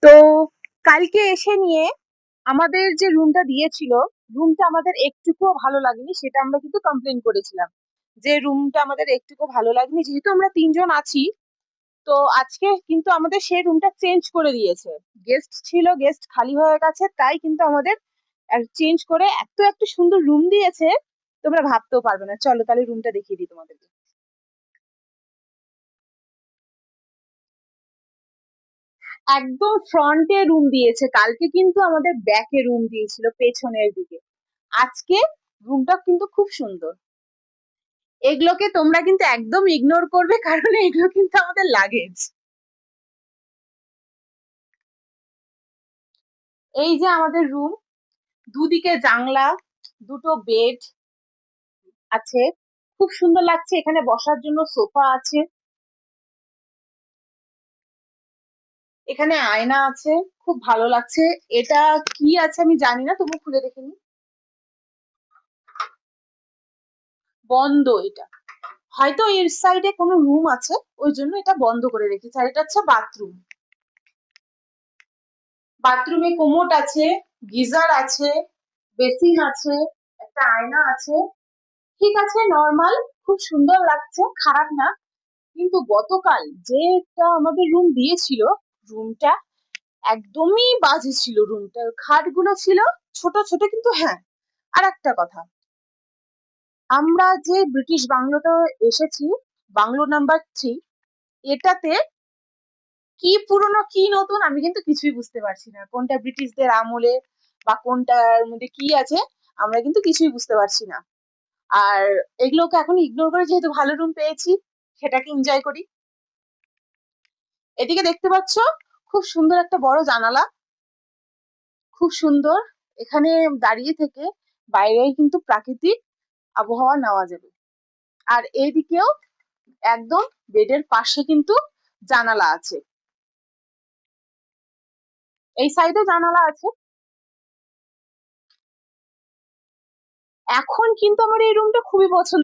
তো কালকে এসে নিয়ে আমাদের যে রুমটা দিয়েছিল, রুমটা আমাদের একটুকুও ভালো লাগেনি, সেটা আমরা কিন্তু কমপ্লেন করেছিলাম যে রুমটা আমাদের একটুকু ভালো লাগেনি। যেহেতু আমরা 3 জন আছি, তো আজকে কিন্তু আমাদের সেই রুমটা চেঞ্জ করে দিয়েছে। গেস্ট ছিল, গেস্ট খালি হয়ে গেছে, তাই কিন্তু আমাদের চেঞ্জ করে এত একটা সুন্দর রুম দিয়েছে, তোমরা ভাবতেও পারবে না। চলো তাহলে রুমটা দেখিয়ে দিই তোমাদেরকে। একদম ফ্রন্টে রুম দিয়েছে, কালকে কিন্তু আমাদের ব্যাকে রুম দিয়েছিল পেছনের দিকে। আজকে রুমটা কিন্তু খুব সুন্দর। এগুলোকে তোমরা কিন্তু একদম ইগনোর করবে, কারণ এগুলো কিন্তু আমাদের লাগেজ। এই যে আমাদের রুম, দুদিকে জানলা, দুটো বেড আছে, খুব সুন্দর লাগছে। এখানে বসার জন্য সোফা আছে, এখানে আয়না আছে, খুব ভালো লাগছে। এটা কি আছে আমি জানি না, তুমি খুলে দেখে নি। বন্ধ এটা, হয়তো এর সাইডে কোনো রুম আছে, ওই জন্য এটা বন্ধ করে রেখেছে। আর এটা হচ্ছে বাথরুম। বাথরুমে কোমোড আছে, গিজার আছে, বেসিন আছে, একটা আয়না আছে। ঠিক আছে, নর্মাল, খুব সুন্দর লাগছে, খারাপ না। কিন্তু গতকাল যেটা আমাদের রুম দিয়েছিল, রুমটা একদমই বাজে ছিল। রুমটার খাটগুলো ছিল ছোট ছোট। কিন্তু হ্যাঁ, আর একটা কথা, আমরা যে ব্রিটিশ বাংলোতে এসেছি, বাংলো নাম্বার 3, এটাতে কি পুরনো কি নতুন আমি কিন্তু কিছুই বুঝতে পারছি না, কোনটা ব্রিটিশদের আমলে বা কোনটার মধ্যে কি আছে আমরা কিন্তু কিছুই বুঝতে পারছি না। আর এগুলোকে এখন ইগনোর করে যেহেতু ভালো রুম পেয়েছি, সেটাকে এনজয় করি। এদিকে দেখতে পাচ্ছ, খুব সুন্দর একটা বড় জানালা, খুব সুন্দর। এখানে দাঁড়িয়ে থেকে বাইরে কিন্তু প্রাকৃতিক আবহাওয়া নেওয়া যাবে। আর এইদিকেও একদম বেডের পাশে কিন্তু জানালা আছে, এই সাইডে জানালা আছে। এখন কিন্তু আমার এই রুমটা খুবই পছন্দ